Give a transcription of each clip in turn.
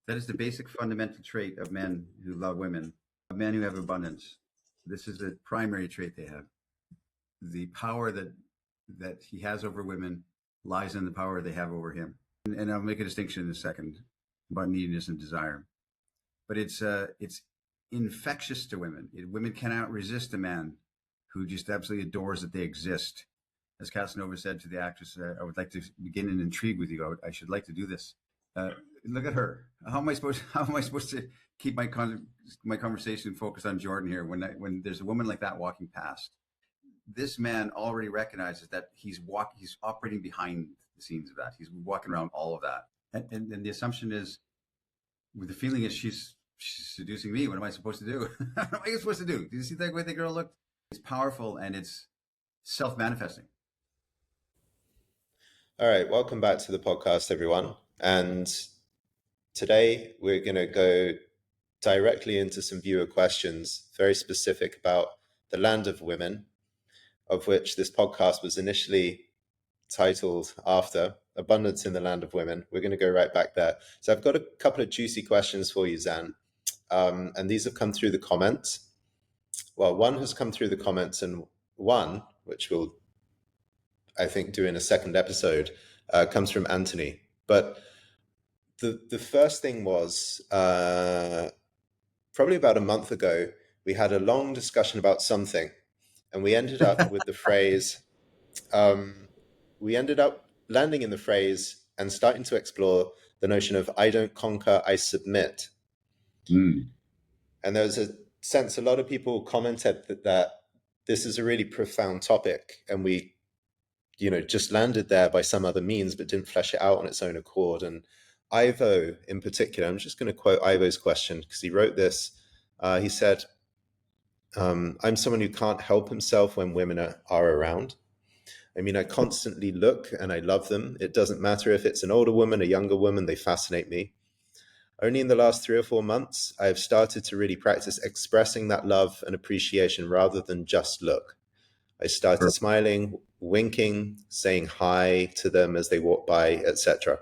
That is the basic fundamental trait of men who love women, of men who have abundance. This is the primary trait they have. The power that he has over women lies in the power they have over him. And I'll make a distinction in a second about neediness and desire. But it's infectious to women. Women cannot resist a man who just absolutely adores that they exist. As Casanova said to the actress, I would like to begin an intrigue with you. I should like to do this. Look at her. How am I supposed to keep my conversation focused on Jordan here when there's a woman like that walking past? This man already recognizes that he's operating behind the scenes of that. He's walking around all of that. And the assumption is, the feeling is she's seducing me. What am I supposed to do? What am I supposed to do? Do you see the way the girl looked? It's powerful and it's self-manifesting. All right, welcome back to the podcast, everyone. And today we're going to go directly into some viewer questions, very specific about the land of women, of which this podcast was initially titled after, Abundance in the Land of Women. We're going to go right back there. So I've got a couple of juicy questions for you, Zan. And these have come through the comments. Well, one has come through the comments, and one, which we'll, I think, do in a second episode, comes from Anthony. But the first thing was, probably about a month ago, we had a long discussion about something, and we ended up with the phrase, we ended up landing in the phrase and starting to explore the notion of I don't conquer, I submit. And there was a sense a lot of people commented that this is a really profound topic, and we just landed there by some other means, but didn't flesh it out on its own accord. And Ivo in particular, I'm just going to quote Ivo's question because he wrote this. He said, I'm someone who can't help himself when women are around. I mean, I constantly look and I love them. It doesn't matter if it's an older woman, a younger woman, they fascinate me. Only in the last 3 or 4 months, I have started to really practice expressing that love and appreciation rather than just look. I started smiling, winking, saying hi to them as they walk by, etc.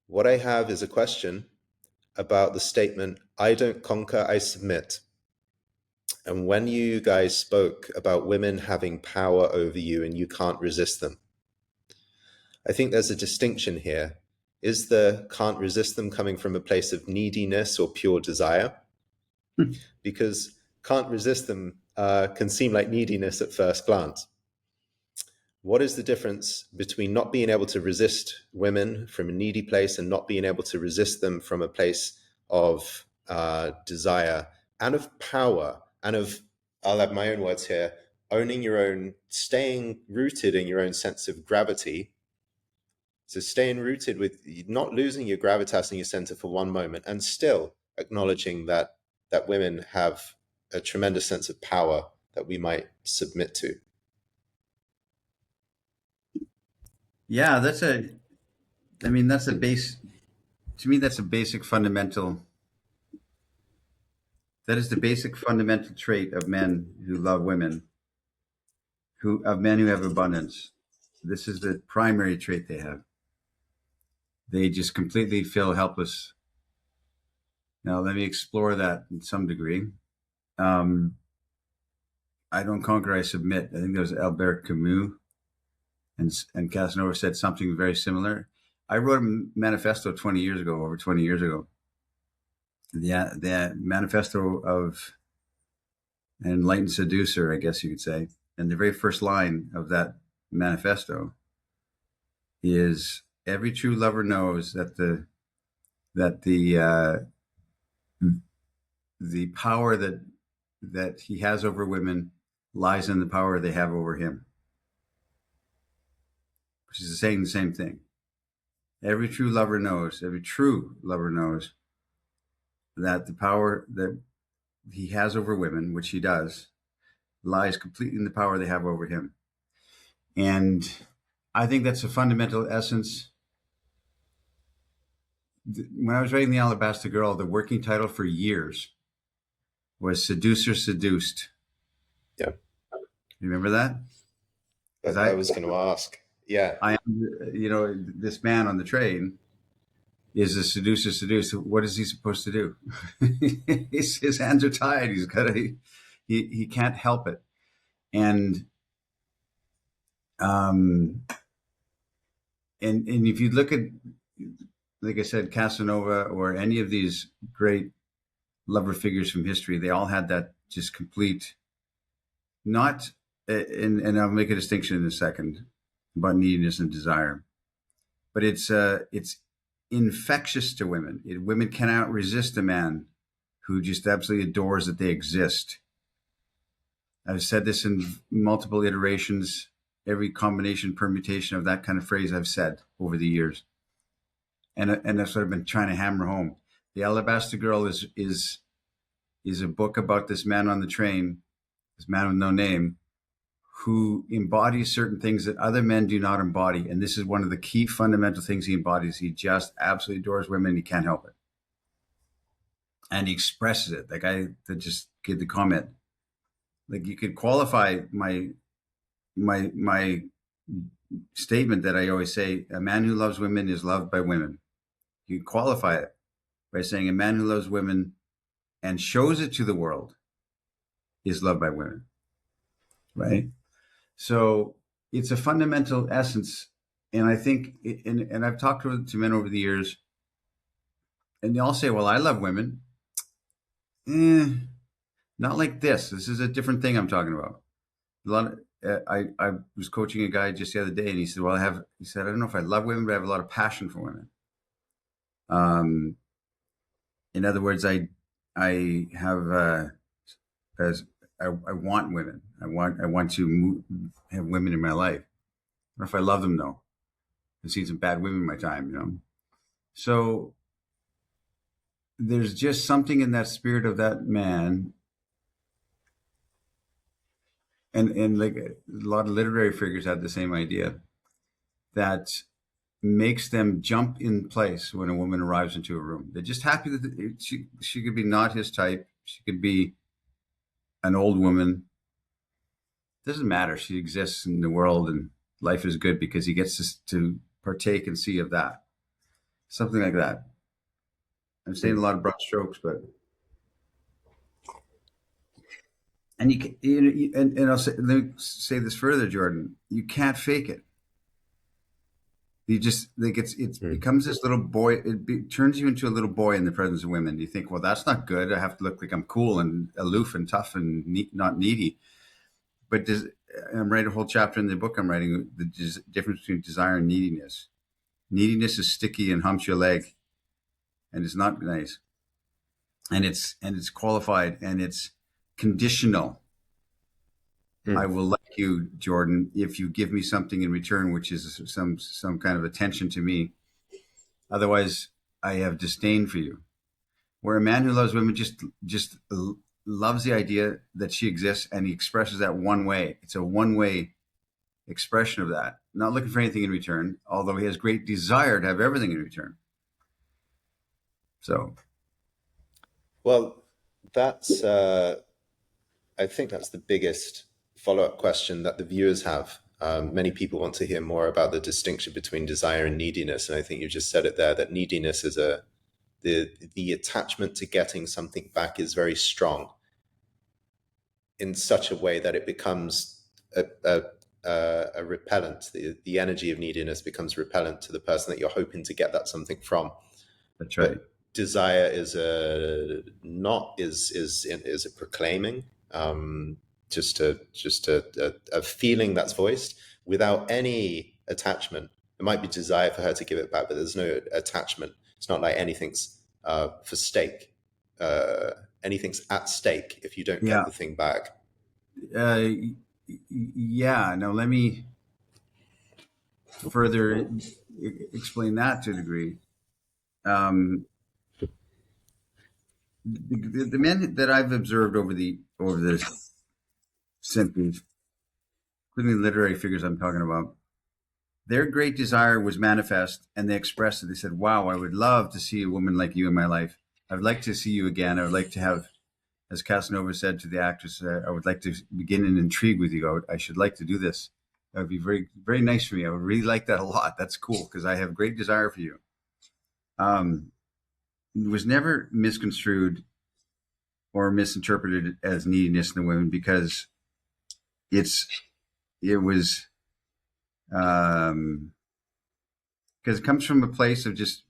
What I have is a question about the statement, I don't conquer, I submit. And when you guys spoke about women having power over you and you can't resist them, I think there's a distinction here. Is the can't resist them coming from a place of neediness or pure desire? Because can't resist them can seem like neediness at first glance. What is the difference between not being able to resist women from a needy place and not being able to resist them from a place of desire and of power and of, I'll have my own words here, owning your own, staying rooted in your own sense of gravity? So staying rooted with not losing your gravitas and your center for one moment, and still acknowledging that women have a tremendous sense of power that we might submit to. Yeah, that's a basic fundamental. That is the basic fundamental trait of men who love women, of men who have abundance. This is the primary trait they have. They just completely feel helpless. Now, let me explore that in some degree. I don't conquer, I submit. I think that was Albert Camus, and Casanova said something very similar. I wrote a manifesto over 20 years ago. The manifesto of an enlightened seducer, I guess you could say. And the very first line of that manifesto is, every true lover knows that the power that he has over women lies in the power they have over him, which is saying the same thing. Every true lover knows that the power that he has over women, which he does, lies completely in the power they have over him. And I think that's a fundamental essence. When I was writing The Alabaster Girl, the working title for years was Seducer Seduced. Yeah. You remember that? I was going to ask. Yeah. I am, this man on the train is the seducer seduced, what is he supposed to do? His hands are tied. He can't help it. And um, and if you look at, like I said, Casanova or any of these great lover figures from history, they all had that just complete, not, and I'll make a distinction in a second about neediness and desire, but it's infectious to women. Women cannot resist a man who just absolutely adores that they exist. I've said this in multiple iterations, every combination, permutation of that kind of phrase I've said over the years. And that's what I've been trying to hammer home. The Alabaster Girl is a book about this man on the train, this man with no name, who embodies certain things that other men do not embody. And this is one of the key fundamental things he embodies. He just absolutely adores women. He can't help it. And he expresses it. The guy that just gave the comment, like, you could qualify my statement that I always say, a man who loves women is loved by women. You qualify it by saying a man who loves women and shows it to the world is loved by women, right? So it's a fundamental essence. And I think, and I've talked to men over the years, and they all say, well, I love women. Not like this. This is a different thing I'm talking about. A lot of, I was coaching a guy just the other day, and he said, well, he said, I don't know if I love women, but I have a lot of passion for women. In other words, I have, as I want women. I want to have women in my life. I don't know if I love them though. I've seen some bad women in my time, So there's just something in that spirit of that man, and like a lot of literary figures have the same idea, that makes them jump in place when a woman arrives into a room. They're just happy that she could be not his type. She could be an old woman. Doesn't matter. She exists in the world, and life is good because he gets to partake and see of that. Something like that. I'm saying a lot of broad strokes, but and and I'll say, let me say this further, Jordan. You can't fake it. You just like it becomes this little boy. Turns you into a little boy in the presence of women. You think, well, that's not good. I have to look like I'm cool and aloof and tough and not needy. But I'm writing a whole chapter in the book I'm writing, the difference between desire and neediness. Neediness is sticky and humps your leg, and it's not nice. And it's qualified and it's conditional. I will like you, Jordan, if you give me something in return, which is some kind of attention to me. Otherwise, I have disdain for you. Where a man who loves women just loves the idea that she exists, and he expresses that one way. It's a one-way expression of that. Not looking for anything in return, although he has great desire to have everything in return. So, well, that's I think that's the biggest follow-up question that the viewers have. Many people want to hear more about the distinction between desire and neediness, and I think you just said it there, that neediness is the attachment to getting something back is very strong in such a way that it becomes a repellent. The energy of neediness becomes repellent to the person that you're hoping to get that something from. that's right. But desire is a proclaiming, just a feeling that's voiced without any attachment. It might be desire for her to give it back, but there's no attachment. It's not like anything's for stake. Anything's at stake if you don't get the thing back. Yeah. Now let me further explain that to a degree. The men that I've observed over the centuries, including the literary figures I'm talking about, their great desire was manifest, and they expressed it. They said, wow, I would love to see a woman like you in my life. I would like to see you again. I would like to have, as Casanova said to the actress, I would like to begin an intrigue with you. I should like to do this. That would be very, very nice for me. I would really like that a lot. That's cool because I have great desire for you. um, was never misconstrued or misinterpreted as neediness in the women, because it's it was because it comes from a place of just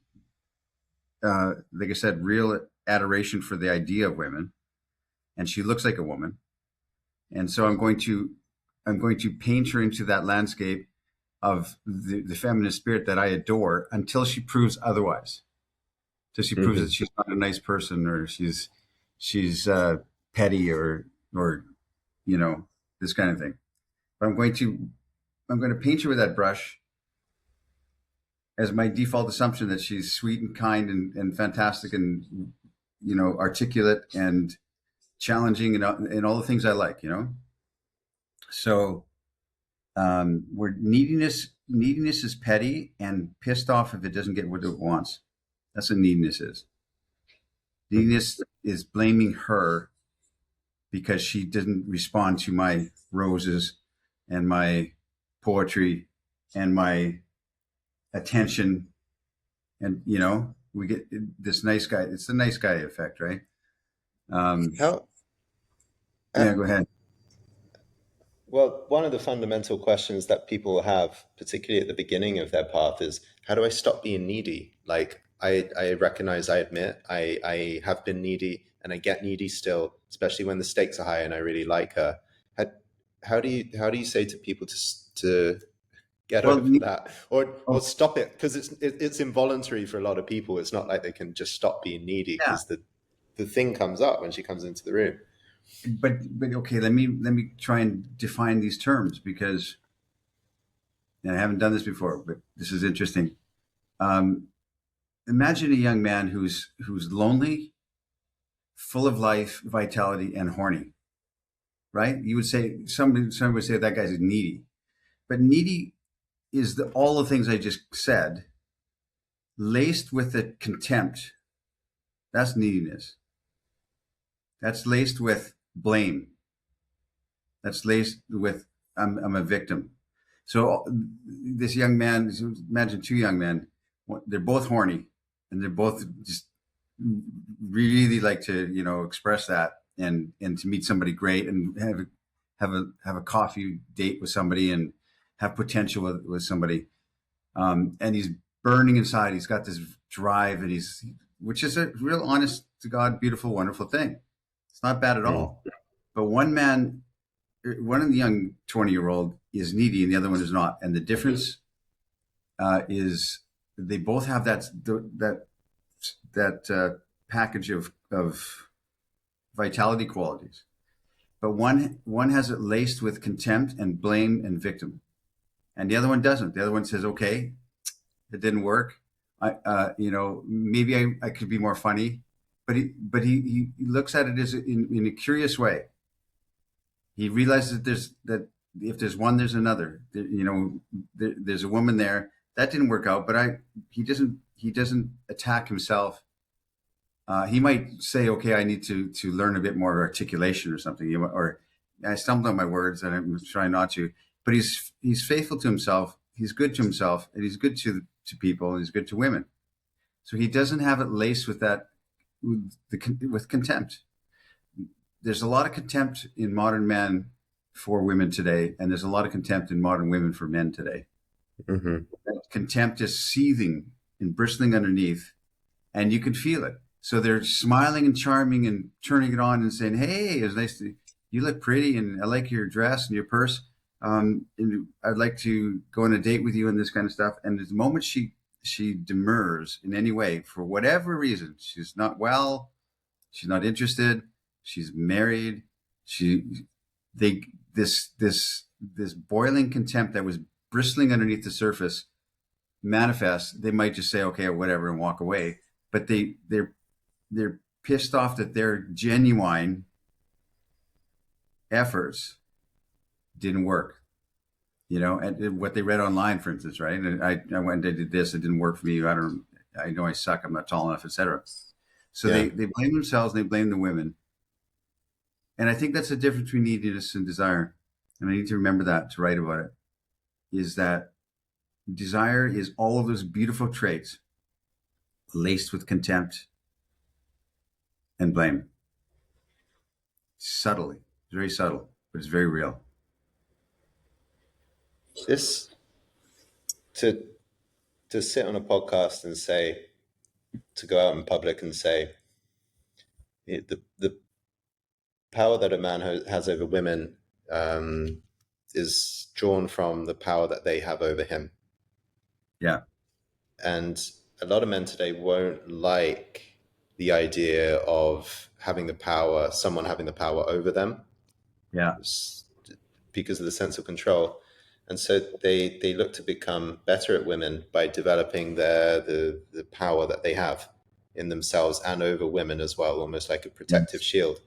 like I said, real adoration for the idea of women, and she looks like a woman, and so I'm going to paint her into that landscape of the feminine spirit that I adore until she proves otherwise. Till she proves that Hmm. she's not a nice person, or she's petty, or you know, this kind of thing. But I'm going to paint her with that brush as my default assumption that she's sweet and kind and fantastic and articulate and challenging and all the things I like. So where neediness is petty and pissed off if it doesn't get what it wants. That's what neediness is. Neediness is blaming her because she didn't respond to my roses and my poetry and my attention. And we get this nice guy. It's the nice guy effect, right? um How? yeah, go ahead. Well, one of the fundamental questions that people have, particularly at the beginning of their path, is how do I stop being needy? Like, I recognize, I admit, I have been needy and I get needy still, especially when the stakes are high and I really like her. How, how do you say to people to get Well, over that, or oh, stop it? Because it's involuntary for a lot of people. It's not like they can just stop being needy yeah, because the thing comes up when she comes into the room. but okay, let me try and define these terms, because and I haven't done this before, but this is interesting. um Imagine a young man who's lonely, full of life, vitality, and horny, right? You would say somebody would say that guy's needy, but needy is all the things I just said, laced with the contempt. That's neediness. That's laced with blame. That's laced with I'm a victim. So this young man, imagine two young men, they're both horny, and they're both just really like to express that, and to meet somebody great and have a coffee date with somebody and have potential with somebody. And he's burning inside. He's got this drive, and which is a real honest to God, beautiful, wonderful thing. It's not bad at Mm. all. But one of the young 20-year-old is needy and the other one is not. And the difference is they both have that package of vitality qualities. But one has it laced with contempt and blame and victim, and the other one doesn't. The other one says, "Okay, it didn't work. Maybe I could be more funny." But he looks at it as in a curious way. He realizes that if there's one, there's another. There's a woman there that didn't work out, but he doesn't attack himself. He might say, "Okay, I need to learn a bit more articulation or something," or I stumbled on my words and I'm trying not to. But he's faithful to himself. He's good to himself, and he's good to people, and he's good to women. So he doesn't have it laced with that with contempt. There's a lot of contempt in modern men for women today, and there's a lot of contempt in modern women for men today. Hmm. That contempt is seething and bristling underneath, and you can feel it. So they're smiling and charming and turning it on and saying, "Hey, it's nice to you look pretty, and I like your dress and your purse. And I'd like to go on a date with you," and this kind of stuff. And the moment she demurs in any way for whatever reason, she's not well, she's not interested, she's married, she they this boiling contempt that was bristling underneath the surface manifests. They might just say, "Okay," or whatever, and walk away. But they're pissed off that their genuine efforts didn't work. And what they read online, for instance, right? And I went and did this, it didn't work for me. I know I suck, I'm not tall enough, etc. So Yeah. they blame themselves and they blame the women. And I think that's the difference between neediness and desire. And I need to remember that to write about it. Is that desire is all of those beautiful traits laced with contempt and blame. Subtly. It's very subtle, but it's very real. This to sit on a podcast and say, to go out in public and say, the power that a man has over women is drawn from the power that they have over him. Yeah. And a lot of men today won't like the idea of having the power, someone having the power over them. Yeah. Because of the sense of control. And so they look to become better at women by developing the power that they have in themselves and over women as well, almost like a protective Yes. shield.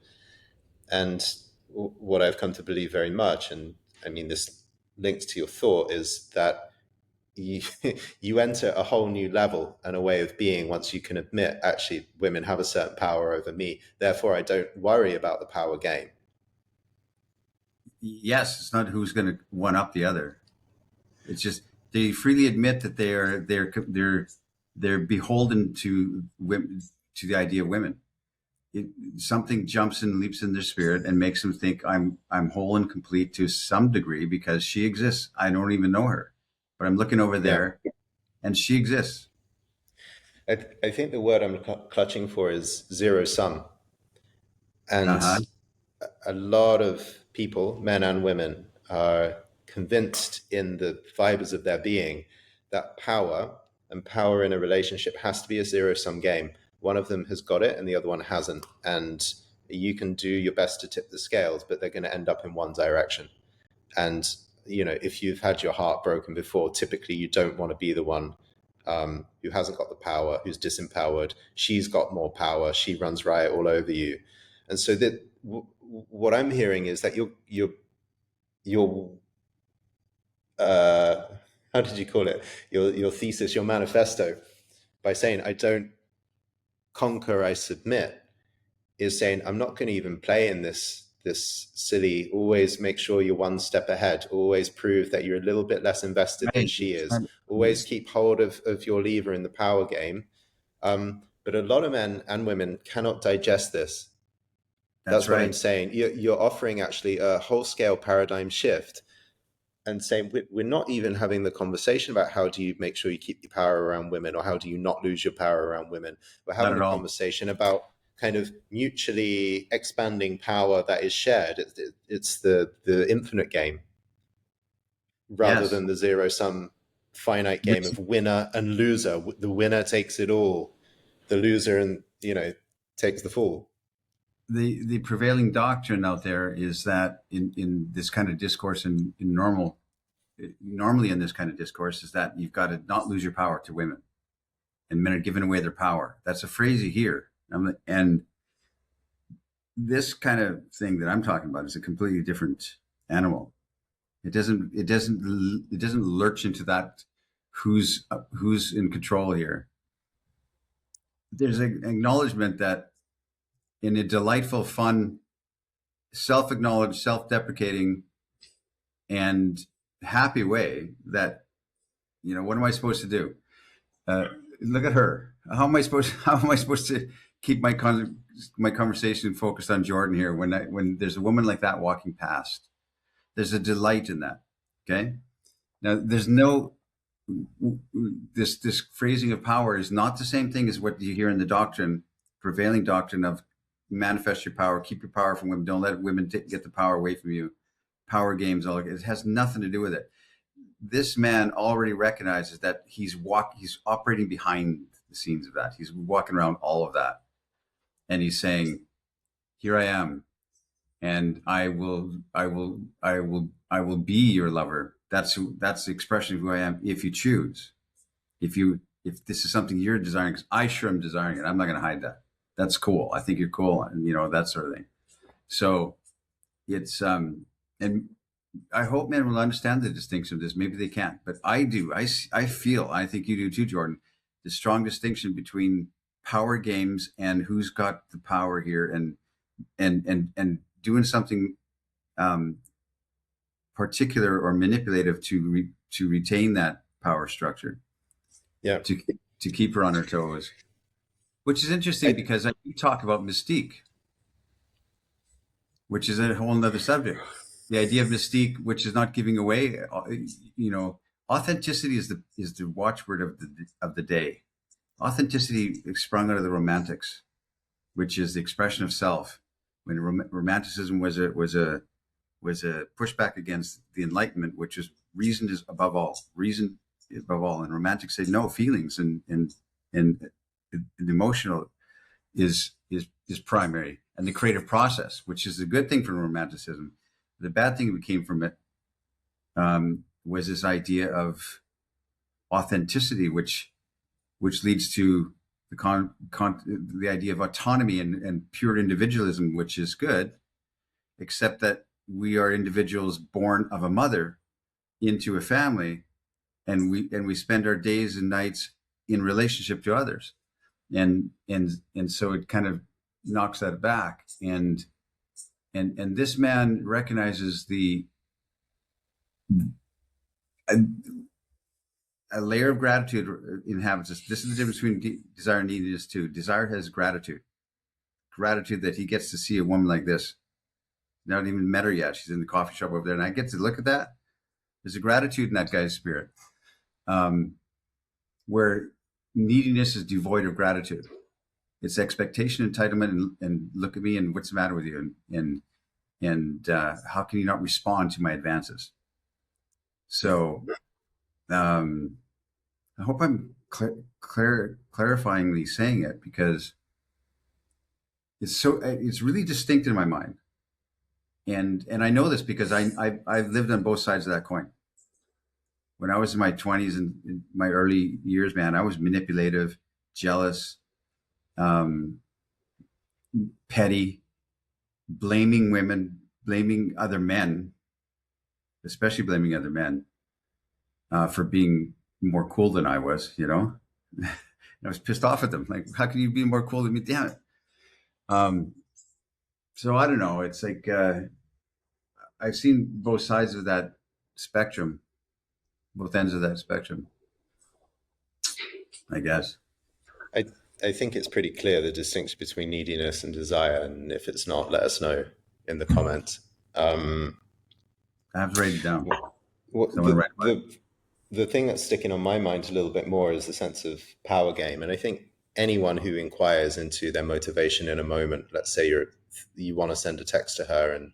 And what I've come to believe very much, and I mean, this links to your thought, is that you, you enter a whole new level and a way of being once you can admit, actually, women have a certain power over me. Therefore, I don't worry about the power game. Yes, it's not who's going to one up the other. It's just they freely admit that they're beholden to women, to the idea of women. Something jumps and leaps in their spirit and makes them think I'm whole and complete to some degree because she exists. I don't even know her, but I'm looking over there, and she exists. I think the word I'm clutching for is zero sum. And Uh-huh. a lot of people, men and women, are convinced in the fibers of their being that power and power in a relationship has to be a zero sum game. One of them has got it and the other one hasn't. And you can do your best to tip the scales, but they're going to end up in one direction. And, you know, if you've had your heart broken before, typically you don't want to be the one who hasn't got the power, who's disempowered. She's got more power. She runs riot all over you. And so that what I'm hearing is that your how did you call it? Your thesis, your manifesto, by saying I don't conquer, I submit, is saying I'm not going to even play in this silly. Always make sure you're one step ahead. Always prove that you're a little bit less invested than Right. she is. Always keep hold of your lever in the power game. But a lot of men and women cannot digest this. That's what I'm right. saying. You're offering actually a whole scale paradigm shift and saying we're not even having the conversation about how do you make sure you keep your power around women or how do you not lose your power around women. We're Not having at a all. conversation about kind of mutually expanding power that is shared. It's the infinite game rather Yes. than the zero sum finite game Which of winner and loser. The winner takes it all, the loser and takes the fall. the prevailing doctrine out there is that in this kind of discourse in normally in this kind of discourse is that you've got to not lose your power to women, and men are giving away their power. That's a phrase you hear, and this kind of thing that I'm talking about is a completely different animal. It doesn't lurch into that who's in control here. There's an acknowledgement that in a delightful, fun, self-acknowledged, self-deprecating, and happy way that what am I supposed to do? Look at her. How am I supposed to keep my conversation focused on Jordan here when there's a woman like that walking past? There's a delight in that. Okay. Now there's no this phrasing of power is not the same thing as what you hear in the prevailing doctrine of manifest your power, keep your power from women, don't let women get the power away from you. Power games, it has nothing to do with it. This man already recognizes that he's operating behind the scenes of that. He's walking around all of that, and he's saying, "Here I am, and I will be your lover." That's the expression of who I am. If you choose, if this is something you're desiring, because I sure am desiring it. I'm not going to hide that. That's cool. I think you're cool, and that sort of thing. So it's and I hope men will understand the distinction of this. Maybe they can't, but I do. I feel, I think you do too, Jordan, the strong distinction between power games and who's got the power here, and doing something particular or manipulative to retain that power structure. Yeah. To keep her on her toes. which is interesting I, because I do talk about mystique, which is a whole nother subject. The idea of mystique, which is not giving away, you know, authenticity is the watchword of the day. Authenticity sprung out of the Romantics, which is the expression of self. When Romanticism was a pushback against the Enlightenment, which is reason is above all, reason above all, and Romantics say no, feelings and emotional is primary, and the creative process, which is a good thing from Romanticism. The bad thing that came from it was this idea of authenticity, which leads to the idea of autonomy and pure individualism, which is good, except that we are individuals born of a mother into a family, and we spend our days and nights in relationship to others, and so it kind of knocks that back, and this man recognizes a, a layer of gratitude inhabits us. This is the difference between desire and neediness too. Desire has gratitude that he gets to see a woman like this. Not even met her yet. She's in the coffee shop over there, and I get to look at that. There's a gratitude in that guy's spirit, where neediness is devoid of gratitude. It's expectation, entitlement, and look at me and what's the matter with you, and how can you not respond to my advances? So I hope I'm clarifyingly saying it, because it's really distinct in my mind, and I know this because I've lived on both sides of that coin. When I was in my 20s and in my early years, man, I was manipulative, jealous, um, petty, blaming women, blaming other men, especially blaming other men for being more cool than I was, you know? And I was pissed off at them. Like, how can you be more cool than me? Damn it. Um, so I don't know. It's like I've seen both sides of that spectrum, both ends of that spectrum, I guess. I, I think it's pretty clear the distinction between neediness and desire. And if it's not, let us know in the comments. Um, I have to write it down. what Someone write about it. the thing that's sticking on my mind a little bit more is the sense of power game. And I think anyone who inquires into their motivation in a moment, let's say you want to send a text to her and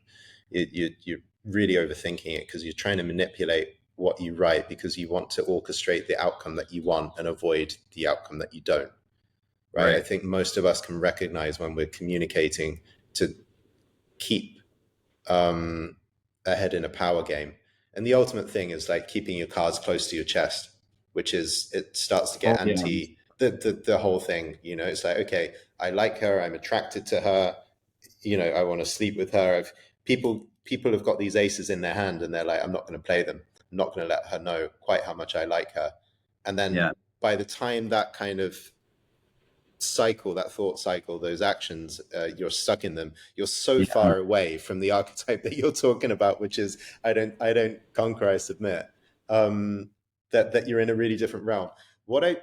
you're really overthinking it because you're trying to manipulate what you write because you want to orchestrate the outcome that you want and avoid the outcome that you don't. Right? I think most of us can recognize when we're communicating to keep ahead in a power game. And the ultimate thing is like keeping your cards close to your chest, which is, it starts to get Oh, yeah. the whole thing. You know, it's like, okay, I like her, I'm attracted to her, you know, I want to sleep with her. If people have got these aces in their hand and they're like, I'm not going to play them. I'm not going to let her know quite how much I like her. And then Yeah. by the time that kind of cycle, that thought cycle, those actions, you're stuck in them, you're so Yeah. far away from the archetype that you're talking about, which is I don't conquer, I submit. That you're in a really different realm. What I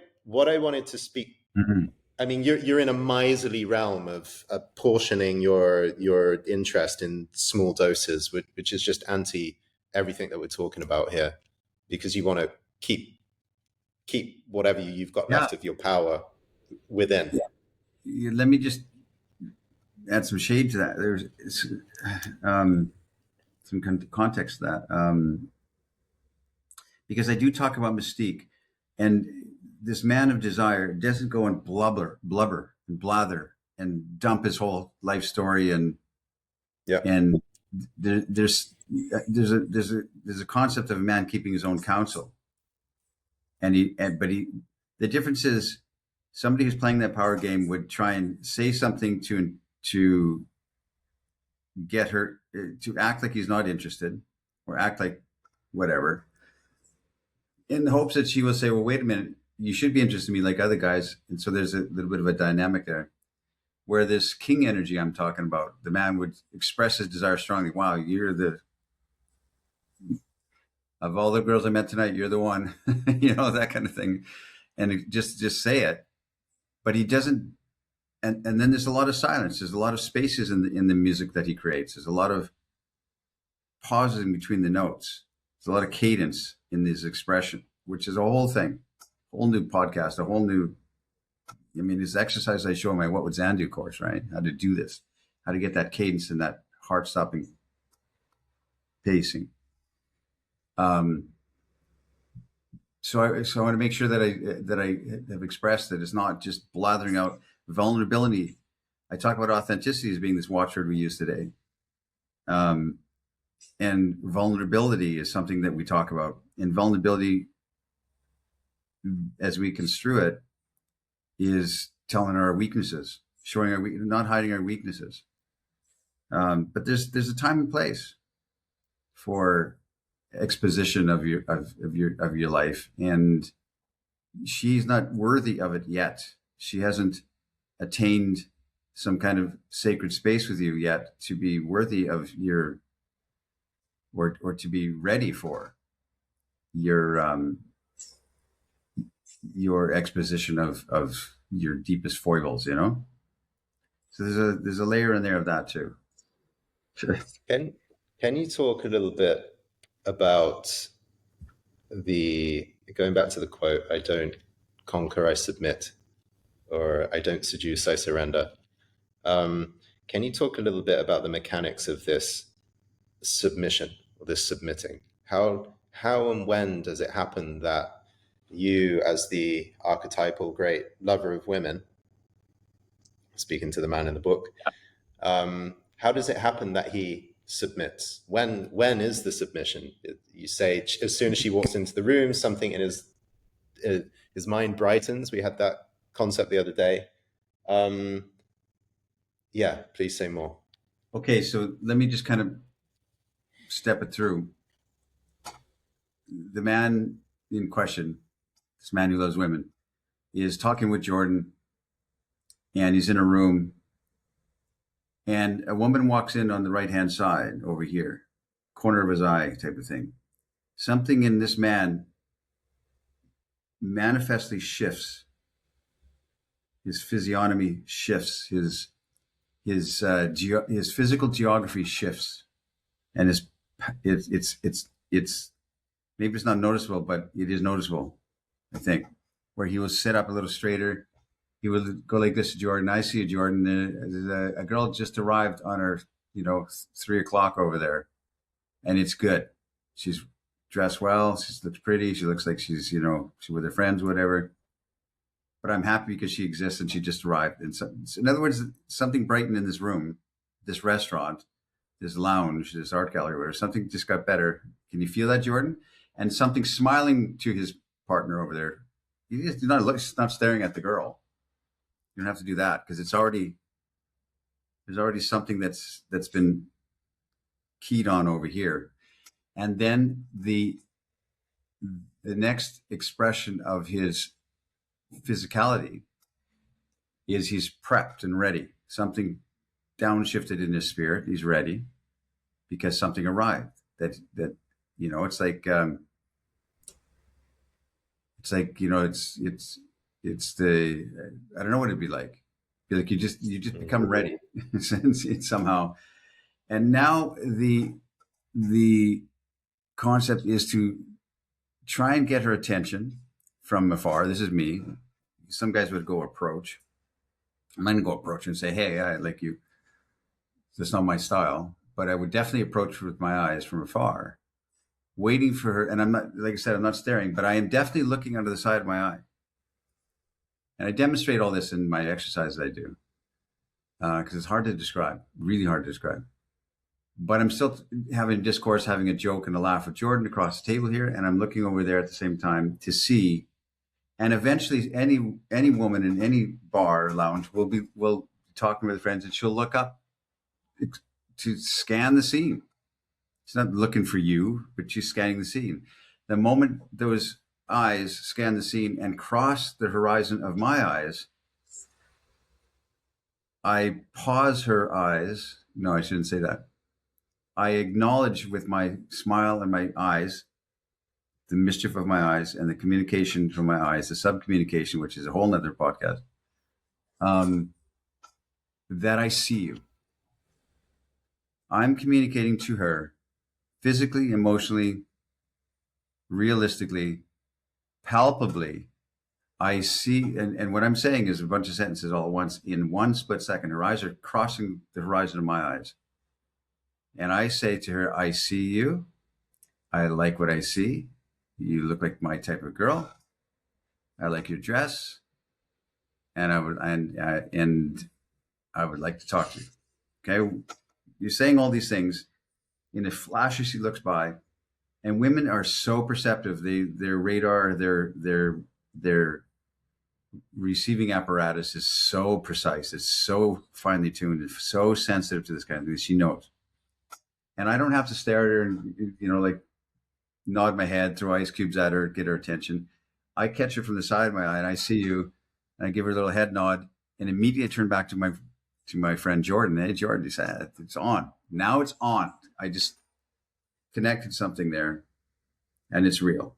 wanted to speak, Mm-hmm. I mean, you're in a miserly realm of apportioning your interest in small doses, which is just anti everything that we're talking about here, because you want to keep whatever you've got Yeah. left of your power within. Let me just add some shade to that. There's um, some context to that, because I do talk about mystique, and this man of desire doesn't go and blubber, and blather, and dump his whole life story, Yeah. and there's a concept of a man keeping his own counsel, but the difference is somebody who's playing that power game would try and say something to get her to act like he's not interested, or act like whatever, in the hopes that she will say, well, wait a minute, you should be interested in me like other guys. And so there's a little bit of a dynamic there where this king energy I'm talking about, the man would express his desire strongly. Wow, of all the girls I met tonight, you're the one, that kind of thing. And just say it. But he doesn't and then there's a lot of silence. There's a lot of spaces in the music that he creates. There's a lot of pauses in between the notes. There's a lot of cadence in his expression, which is a whole thing, whole new podcast, a whole new. I mean, this exercise I show in my What Would Zan Do course, right? How to do this, how to get that cadence and that heart-stopping pacing. So I want to make sure that I have expressed that it's not just blathering out vulnerability. I talk about authenticity as being this watchword we use today. And vulnerability is something that we talk about. And vulnerability, as we construe it, is telling our weaknesses, showing not hiding our weaknesses. But there's a time and place for exposition of your life, and she's not worthy of it yet. She hasn't attained some kind of sacred space with you yet to be worthy of your or to be ready for your exposition of your deepest foibles, you know. So there's a layer in there of that too. Sure. Can you talk a little bit about going back to the quote, I don't conquer, I submit, or I don't seduce, I surrender. Can you talk a little bit about the mechanics of this submission or this submitting? How and when does it happen that you, as the archetypal great lover of women, speaking to the man in the book, how does it happen that he submits? When is the submission? You say as soon as she walks into the room, something in his mind brightens. We had that concept the other day. Yeah, please say more. Okay, so let me just kind of step it through. The man in question, this man who loves women, is talking with Jordan, and he's in a room, and a woman walks in on the right-hand side over here, corner of his eye type of thing. Something in this man manifestly shifts. His physiognomy shifts. His physical geography shifts, and it's maybe it's not noticeable, but it is noticeable. I think where he will sit up a little straighter. He would go like this to Jordan. I see you, Jordan. There's a girl just arrived on her, 3:00 over there, and it's good. She's dressed well. She looks pretty. She looks like she's with her friends, whatever. But I'm happy because she exists and she just arrived. And so, in other words, something brightened in this room, this restaurant, this lounge, this art gallery, whatever. Something just got better. Can you feel that, Jordan? And something smiling to his partner over there. He's not staring at the girl. You don't have to do that because there's already something that's been keyed on over here. And then the next expression of his physicality is he's prepped and ready. Something downshifted in his spirit. He's ready because something arrived. It's the, I don't know what it'd be like. You just become ready somehow. And now the concept is to try and get her attention from afar. This is me. Some guys would go approach. I'm not going to go approach her and say, hey, I like you. That's not my style. But I would definitely approach her with my eyes from afar, waiting for her. And I'm not, like I said, I'm not staring, but I am definitely looking under the side of my eye. And I demonstrate all this in my exercises I do because it's hard to describe, really hard to describe. But I'm still having discourse, having a joke and a laugh with Jordan across the table here. And I'm looking over there at the same time to see. And eventually any woman in any bar or lounge will be talking with friends and she'll look up to scan the scene. She's not looking for you, but she's scanning the scene. The moment those eyes scan the scene and cross the horizon of my eyes, I pause her eyes. No, I shouldn't say that. I acknowledge with my smile and my eyes the mischief of my eyes and the communication from my eyes, the subcommunication, which is a whole nother podcast. that I see you. I'm communicating to her physically, emotionally, realistically, palpably. I see, and what I'm saying is a bunch of sentences all at once in one split second. Her eyes are crossing the horizon of my eyes. And I say to her, I see you. I like what I see. You look like my type of girl. I like your dress. And I would like to talk to you. Okay. You're saying all these things in a flash as she looks by. And women are so perceptive. Their radar, their receiving apparatus is so precise. It's so finely tuned. It's so sensitive to this kind of thing. She knows. And I don't have to stare at her and, like nod my head, throw ice cubes at her, get her attention. I catch her from the side of my eye and I see you, and I give her a little head nod and immediately turn back to my friend Jordan. Hey, Jordan, he said, it's on. Now it's on. I just connected something there and it's real.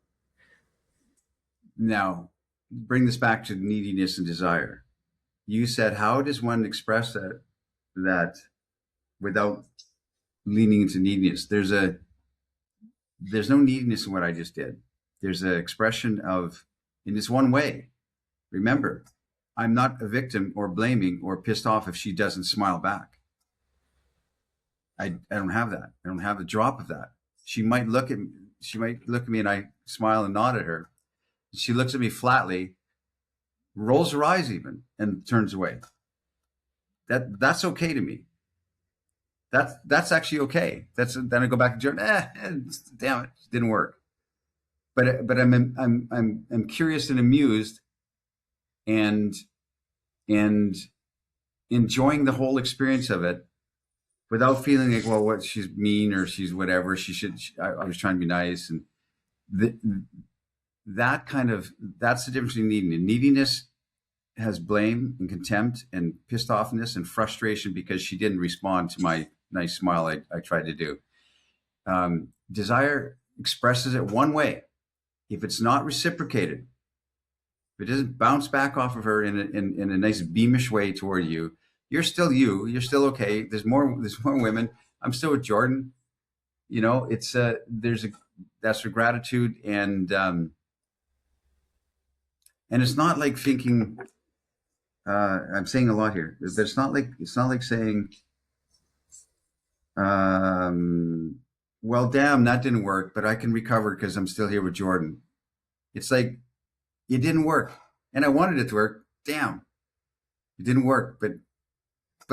Now, bring this back to neediness and desire. You said, how does one express that without leaning into neediness? There's no neediness in what I just did. There's an expression of, in this one way. Remember, I'm not a victim or blaming or pissed off if she doesn't smile back. I don't have that. I don't have a drop of that. She might look at me and I smile and nod at her. She looks at me flatly, rolls her eyes even, and turns away. That's okay to me. That's actually okay. Then I go back to Jordan. Damn it, didn't work. But I'm curious and amused, and enjoying the whole experience of it, without feeling like, well, what, she's mean or she's whatever. I was trying to be nice, and that's the difference between needing and neediness. Has blame and contempt and pissed offness and frustration because she didn't respond to my nice smile I tried to do. Desire expresses it one way. If it's not reciprocated, if it doesn't bounce back off of her in a nice beamish way toward you, you're still you. You're still okay. There's more women. I'm still with Jordan. It's that's for gratitude, and it's not like thinking. I'm saying a lot here. It's not like saying, well, damn, that didn't work, but I can recover because I'm still here with Jordan. It's like, it didn't work, and I wanted it to work. Damn, it didn't work, but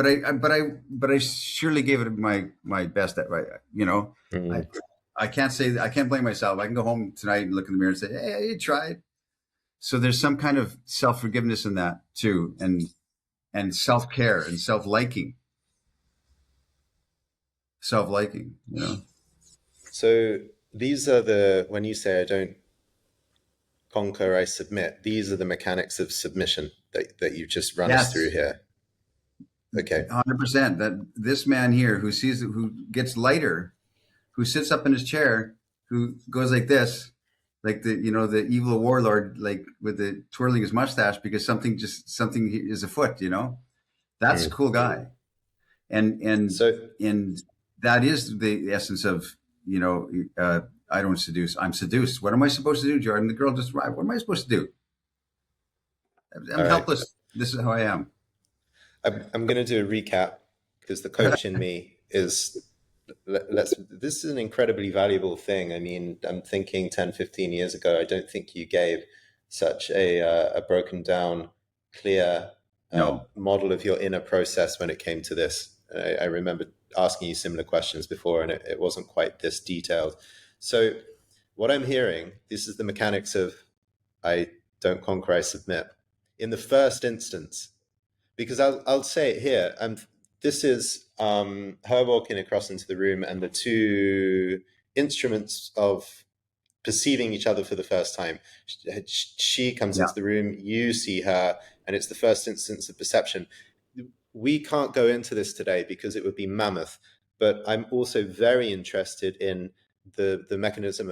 I surely gave it my best. I can't blame myself. I can go home tonight and look in the mirror and say, hey, you tried. So there's some kind of self-forgiveness in that too, and self-care and self-liking. So these are when you say I don't conquer, I submit, these are the mechanics of submission that you just run us through here. Okay. 100%. That this man here who gets lighter, who sits up in his chair, who goes like this, like the evil warlord, like with the twirling his mustache because something is afoot. That's a cool guy, and that is the essence of I don't seduce, I'm seduced. What am I supposed to do, Jordan? The girl just arrived. What am I supposed to do? I'm helpless. Right. This is how I am. I'm going to do a recap because the coach in me is. This is an incredibly valuable thing. I mean, I'm thinking 10, 15 years ago, I don't think you gave such a broken down, clear model of your inner process when it came to this. I remember asking you similar questions before, and it wasn't quite this detailed. So what I'm hearing, this is the mechanics of I don't conquer, I submit. In the first instance, because I'll say it here, this is her walking across into the room and the two instruments of perceiving each other for the first time. She comes into the room, you see her, and it's the first instance of perception. We can't go into this today because it would be mammoth, but I'm also very interested in the mechanism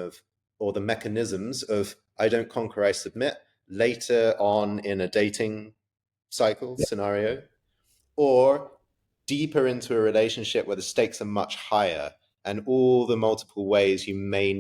or the mechanisms of I don't conquer, I submit later on in a dating cycle scenario, or deeper into a relationship where the stakes are much higher, and all the multiple ways you may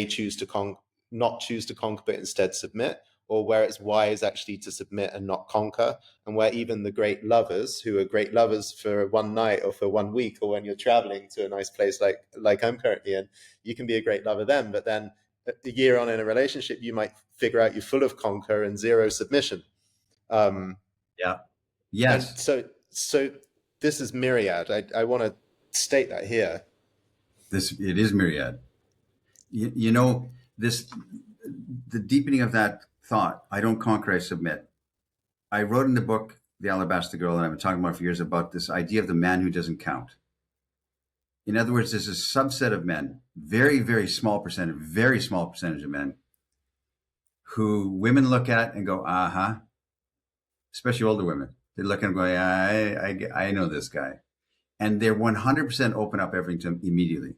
choose to not choose to conquer but instead submit, or where it's wise actually to submit and not conquer, and where even the great lovers who are great lovers for one night or for 1 week, or when you're traveling to a nice place like I'm currently in, you can be a great lover then, but then a year on in a relationship you might figure out you're full of conquer and zero submission. Yeah. And Yes. so this is myriad. I want to state that here. It is myriad. You know, this, the deepening of that thought, I don't conquer, I submit. I wrote in the book, The Alabaster Girl, and I've been talking about it for years, about this idea of the man who doesn't count. In other words, there's a subset of men, very very small percentage of men, who women look at and go, uh-huh, especially older women. They look at him going, I know this guy. And they're 100% open up everything to him immediately.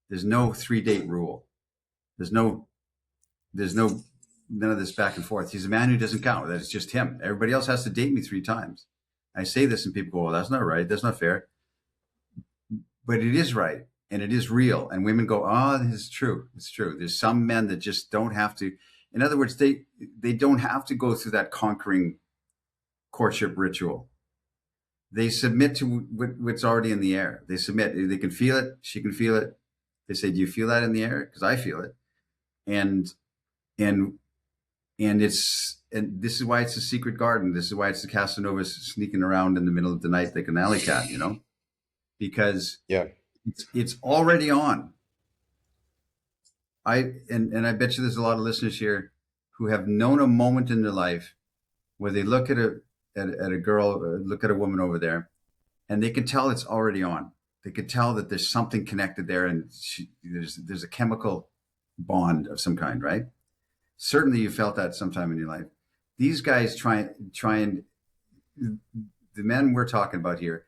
There's no 3-date rule. There's none of this back and forth. He's a man who doesn't count. That it's just him. Everybody else has to date me 3 times. I say this and people go, well, that's not right. That's not fair. But it is right. And it is real. And women go, oh, this is true. It's true. There's some men that just don't have to. In other words, they don't have to go through that conquering courtship ritual. They submit to what's already in the air. They submit. They can feel it. She can feel it. They say, do you feel that in the air? Because I feel it. And this is why it's a secret garden. This is why it's the Casanovas sneaking around in the middle of the night like an alley cat, because it's already on. I bet you there's a lot of listeners here who have known a moment in their life where they look at a girl, or look at a woman over there, and they can tell it's already on. They could tell that there's something connected there, and there's a chemical bond of some kind, right? Certainly you felt that sometime in your life. These guys try and the men we're talking about here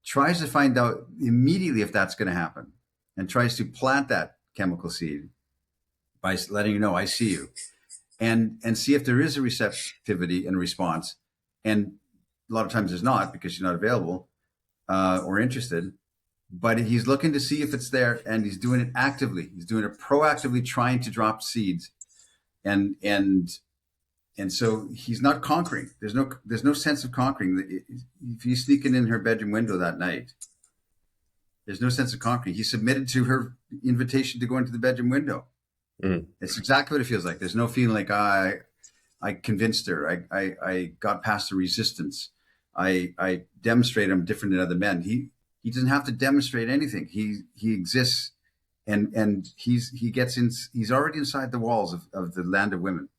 tries to find out immediately if that's going to happen, and tries to plant that chemical seed by letting you know, I see you, and see if there is a receptivity and a response. And a lot of times there's not, because you're not available or interested. But he's looking to see if it's there, and he's doing it actively. He's doing it proactively, trying to drop seeds, and so he's not conquering. There's no sense of conquering. If he's sneaking in her bedroom window that night, there's no sense of conquering. He submitted to her invitation to go into the bedroom window. It's exactly what it feels like. There's no feeling like I convinced her. I got past the resistance. I demonstrate I'm different than other men. He doesn't have to demonstrate anything. He exists, and he's already inside the walls of the land of women.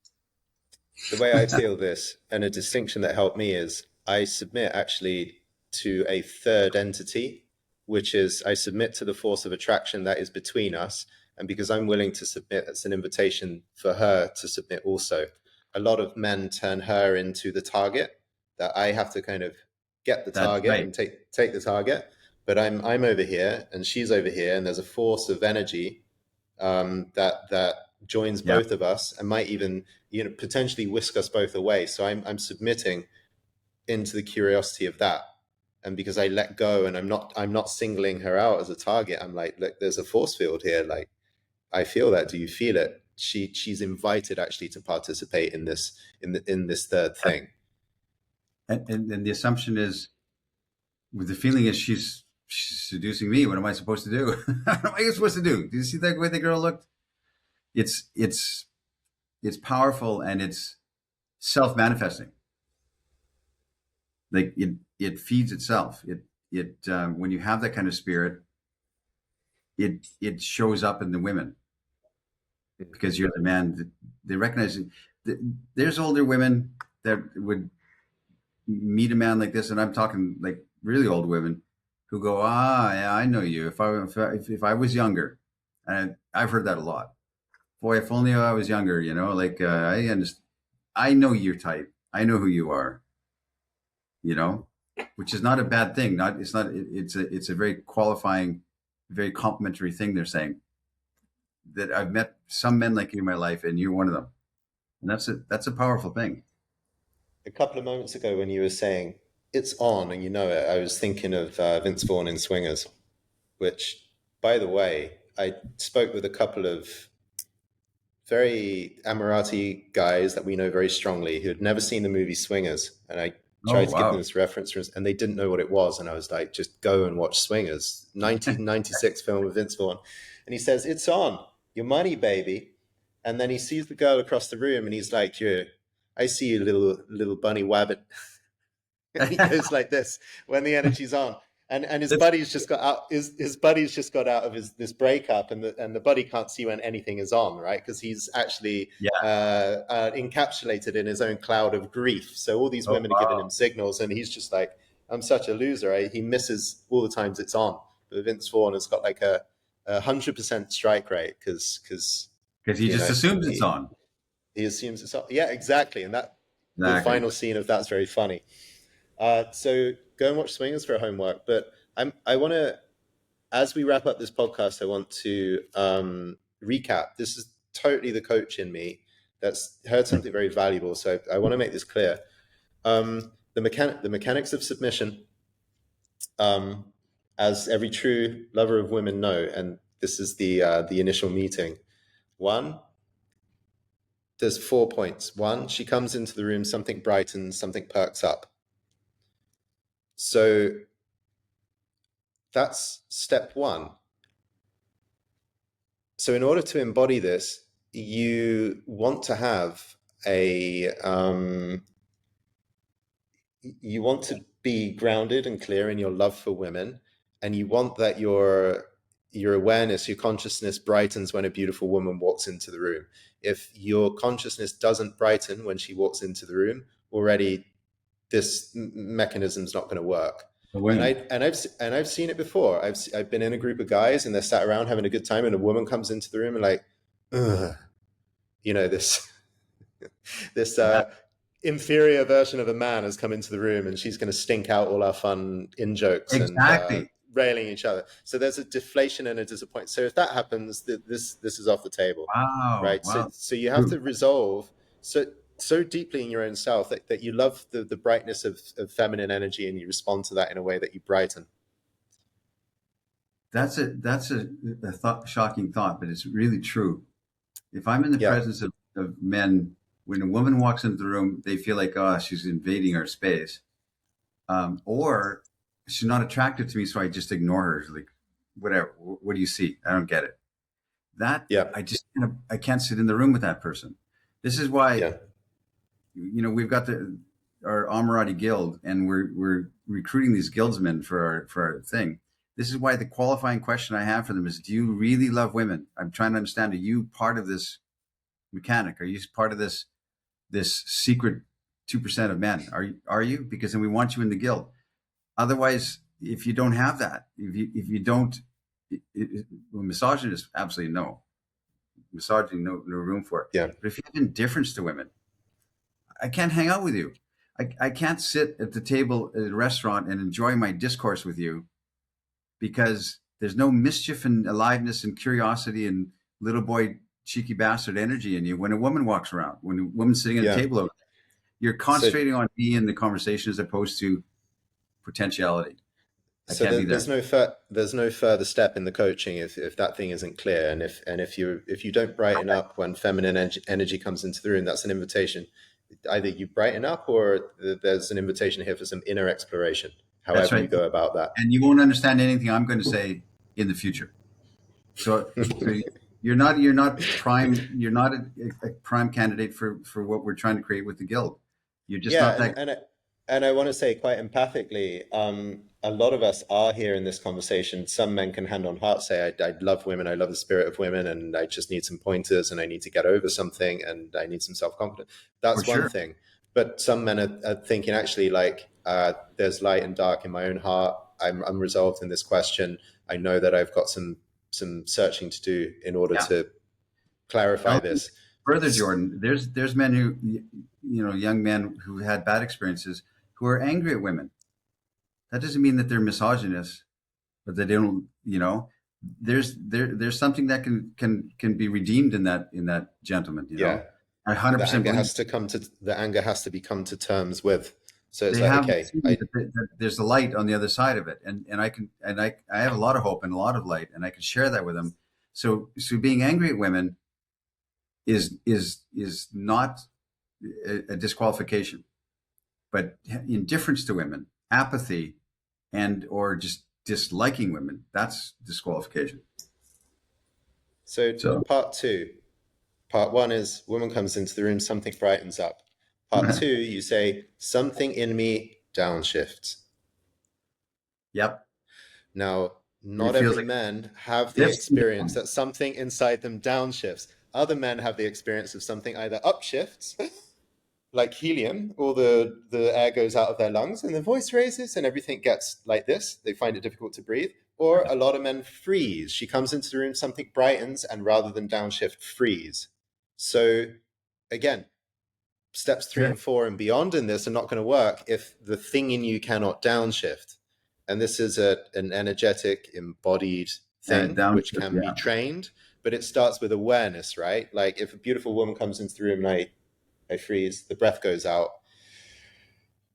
The way I feel this, and a distinction that helped me, is I submit actually to a third entity, which is I submit to the force of attraction that is between us. And because I'm willing to submit, it's an invitation for her to submit also. A lot of men turn her into the target, that I have to kind of get the target and take the target. But I'm over here and she's over here, and there's a force of energy that joins both of us and might even potentially whisk us both away. So I'm submitting into the curiosity of that, and because I let go and I'm not singling her out as a target, I'm like, look, there's a force field here. Like, I feel that. Do you feel it? She's invited actually to participate in this third thing. And the assumption is, with the feeling is she's seducing me. What am I supposed to do? What am I supposed to do? Do you see that way the girl looked? It's powerful, and it's self-manifesting. Like it feeds itself. It when you have that kind of spirit, it shows up in the women, because you're the man. They recognize it. There's older women that would meet a man like this, and I'm talking like really old women, who go, yeah, I know you. If I was younger, and I've heard that a lot. Boy, if only I was younger, like I understand. I know your type. I know who you are. Which is not a bad thing. It's a very qualifying, very complimentary thing they're saying. That I've met some men like you in my life, and you're one of them. And that's a powerful thing. A couple of moments ago when you were saying it's on, and you know it. I was thinking of Vince Vaughn in Swingers, which, by the way, I spoke with a couple of very Amorati guys that we know very strongly who had never seen the movie Swingers, and I Oh, tried to give them wow. this reference, and they didn't know what it was, and I was like, just go and watch Swingers, 1996 film with Vince Vaughn, and he says, "It's on, your money, baby," and then he sees the girl across the room, and he's like, "You, I see you, little bunny wabbit." And he goes like this when the energy's on. And his That's, buddy's just got out. His buddy's just got out of this breakup, and the buddy can't see when anything is on, right? Because he's actually yeah. encapsulated in his own cloud of grief. So all these Oh, women are giving wow. him signals, and he's just like, "I'm such a loser." Right? He misses all the times it's on. But Vince Vaughn has got like a 100% strike rate because Because he you just know assumes it's on. he assumes it's on. Yeah, exactly. And that the Exactly. final scene of that's very funny. So go and watch Swingers for homework. But I want to, as we wrap up this podcast, I want to recap. This is totally the coach in me that's heard something very valuable. So I want to make this clear. The mechanics of submission, um, as every true lover of women know, and this is the initial meeting. One, there's 4 points. One, she comes into the room, something brightens, something perks up. So that's step one. So in order to embody this, you want to have you want to be grounded and clear in your love for women, and you want that your awareness, your consciousness brightens when a beautiful woman walks into the room. If your consciousness doesn't brighten when she walks into the room, already this mechanism's not going to work. The And women. I've seen it before. I've been in a group of guys and they're sat around having a good time, and a woman comes into the room and like, ugh, this this Yeah. inferior version of a man has come into the room, and she's going to stink out all our fun in jokes and Exactly. railing each other. So there's a deflation and a disappointment. So if that happens, this is off the table, Wow. right? So Wow. you have True. to resolve so deeply in your own self that you love the brightness of feminine energy, and you respond to that in a way that you brighten. That's a shocking thought, but it's really true. If I'm in the Yeah, presence of men, when a woman walks into the room, they feel like, oh, she's invading our space. Or she's not attractive to me, so I just ignore her. Like, whatever. What do you see? I don't get it. That yeah, I can't sit in the room with that person. This is why yeah, we've got our Amorati guild, and we're recruiting these guildsmen for our thing. This is why the qualifying question I have for them is: do you really love women? I'm trying to understand: are you part of this mechanic? Are you part of this secret 2% of men? Are you? Because then we want you in the guild. Otherwise, if you don't have that, if you don't, misogynist, absolutely no. Misogyny, no room for it. yeah. But if you have indifference to women, I can't hang out with you. I can't sit at the table at a restaurant and enjoy my discourse with you because there's no mischief and aliveness and curiosity and little boy cheeky bastard energy in you when a woman walks around, when a woman's sitting at a Yeah. table over there. You're So concentrating on me in the conversation as opposed to potentiality. I can't be there. there's no further step in the coaching if that thing isn't clear, and if you don't brighten up when feminine energy comes into the room, that's an invitation. Either you brighten up, or there's an invitation here for some inner exploration. That's However you right. go about that. And you won't understand anything I'm going to say in the future. So you're not a prime candidate for what we're trying to create with the guild. You're just Yeah, not that. and I want to say quite empathically, a lot of us are here in this conversation. Some men can hand on heart say, I love women, I love the spirit of women, and I just need some pointers, and I need to get over something, and I need some self-confidence. For That's one sure. thing. But some men are thinking actually like, there's light and dark in my own heart. I'm unresolved in this question. I know that I've got some searching to do in order Yeah. to clarify this. Further, Jordan, there's men who, young men who had bad experiences who are angry at women. That doesn't mean that they're misogynist, but they don't. There's something that can be redeemed in that gentleman. Yeah. I But 100% believe. the anger has to be come to terms with. So it's They like, haven't okay, seen that there's a light on the other side of it, and I have a lot of hope and a lot of light, and I can share that with them. So being angry at women is not a disqualification, but indifference to women, apathy, and or just disliking women, that's disqualification. so So part two. Part one is woman comes into the room, something brightens up. Part two, you say something in me downshifts. yep, Now, and it not feels every like men have the lifts me experience down. that something inside them downshifts. Other men have the experience of something either upshifts, like helium, or the air goes out of their lungs and the voice raises and everything gets like this. They find it difficult to breathe. Or a lot of men freeze. She comes into the room, something brightens, and rather than downshift, freeze. So again, steps 3 Yeah, and 4 and beyond in this are not going to work if the thing in you cannot downshift. And this is an energetic, embodied thing which downshift. can be Yeah, trained, but it starts with awareness, right? Like if a beautiful woman comes into the room and I freeze, the breath goes out.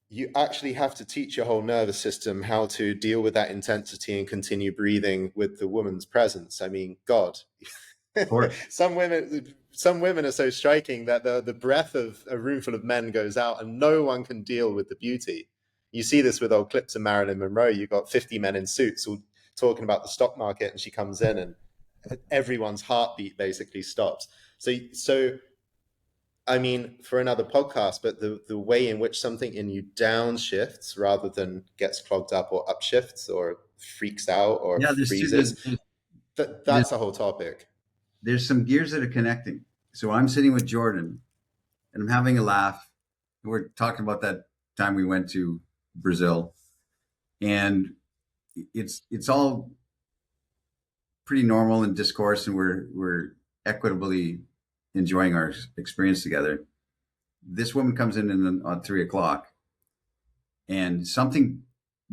You actually have to teach your whole nervous system how to deal with that intensity and continue breathing with the woman's presence. I mean, God, of course. some women are so striking that the breath of a room full of men goes out and no one can deal with the beauty. You see this with old clips of Marilyn Monroe. You've got 50 men in suits all talking about the stock market, and she comes in and everyone's heartbeat basically stops. So I mean, for another podcast, but the way in which something in you downshifts rather than gets clogged up or upshifts or freaks out or Yeah, freezes, there's that's a whole topic. there's some gears that are connecting. So I'm sitting with Jordan, and I'm having a laugh. We're talking about that time we went to Brazil, and it's all pretty normal in discourse, and we're equitably enjoying our experience together. This woman comes in on 3 o'clock, and something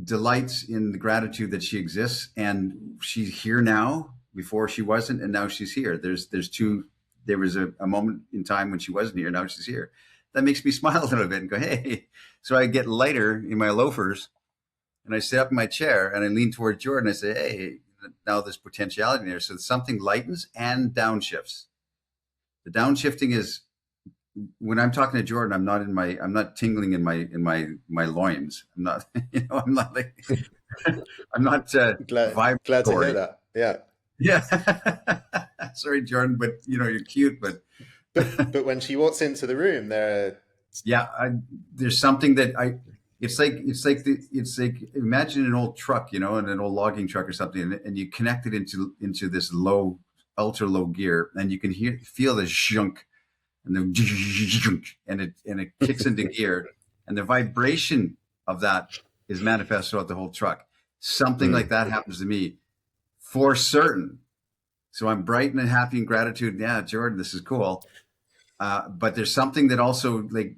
delights in the gratitude that she exists, and she's here now. Before she wasn't, and now she's here. There's two. There was a moment in time when she wasn't here. Now she's here. That makes me smile a little bit and go, hey. So I get lighter in my loafers, and I sit up in my chair and I lean towards Jordan. I say, hey, now there's potentiality there. So something lightens and downshifts. The downshifting is when I'm talking to Jordan, I'm not tingling in my loins. I'm not, I'm not like, I'm not Glad to hear vibratory. that. Yeah. Yeah. Sorry, Jordan, but you're cute, but But when she walks into the room, yeah, there's something that it's like imagine an old truck, and an old logging truck or something, and you connect it into this ultra low gear, and you can feel the shunk and the and it kicks into gear, and the vibration of that is manifest throughout the whole truck. Something like that happens to me for certain. So I'm bright and happy and gratitude. Yeah, Jordan, this is cool. But there's something that also like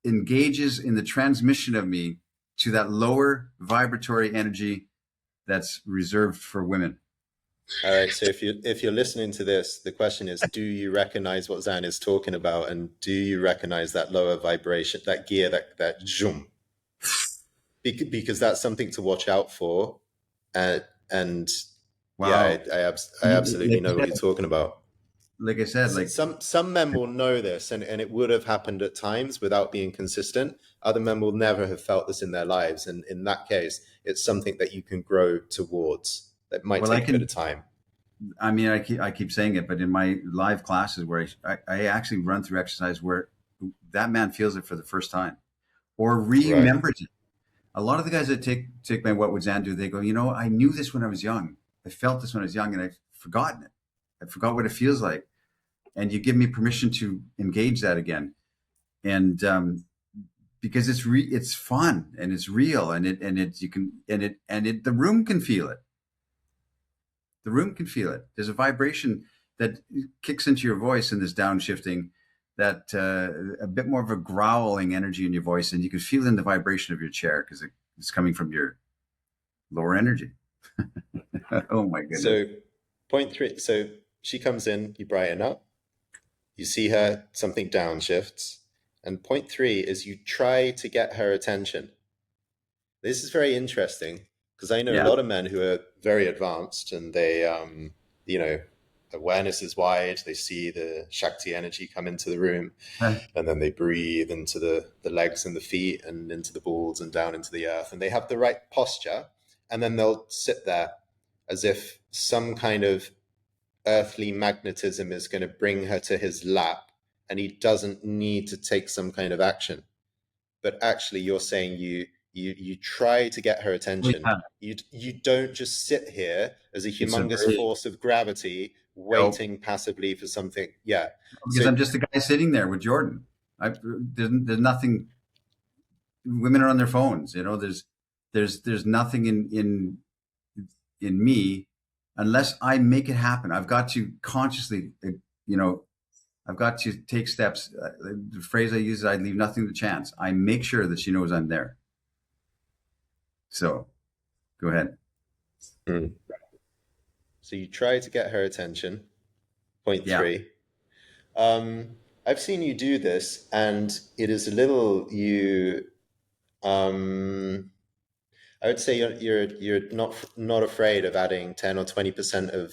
engages in the transmission of me to that lower vibratory energy that's reserved for women. all right. So if you're listening to this, the question is, do you recognize what Zan is talking about, and do you recognize that lower vibration, that gear, that zoom? Because that's something to watch out for, and yeah, Wow. I absolutely know what you're talking about. Like I said, like Some men will know this, and it would have happened at times without being consistent. Other men will never have felt this in their lives, and in that case, it's something that you can grow towards. That might well, I take a bit of can. time. I mean, I keep saying it, but in my live classes where I actually run through exercise where that man feels it for the first time or Right. remembers it. A lot of the guys that take my what would Zan do, they go, I knew this when I was young. I felt this when I was young, and I've forgotten it. I forgot what it feels like. And you give me permission to engage that again. And because it's fun and it's real, you can the room can feel it. The room can feel it. There's a vibration that kicks into your voice in this downshifting, that a bit more of a growling energy in your voice, and you can feel in the vibration of your chair because it's coming from your lower energy. Oh my goodness. So, point three. So she comes in, you brighten up. You see her, something downshifts. And point 3 is you try to get her attention. This is very interesting because I know a Yeah. lot of men who are very advanced and they, you know, awareness is wide. They see the Shakti energy come into the room and then they breathe into the legs and the feet and into the balls and down into the earth. And they have the right posture. And then they'll sit there as if some kind of earthly magnetism is going to bring her to his lap and he doesn't need to take some kind of action. But actually you're saying you try to get her attention. Yeah. You don't just sit here as a It's a humongous very, force of gravity waiting passively for something. Yeah. because So I'm just a guy sitting there with Jordan. There's nothing. Women are on their phones. There's nothing in me unless I make it happen. I've got to consciously, I've got to take steps. The phrase I use is I leave nothing to chance. I make sure that she knows I'm there. So go ahead. so you try to get her attention. Point Yeah. 3. I've seen you do this, and it is a little you. I would say you're not afraid of adding 10 or 20% of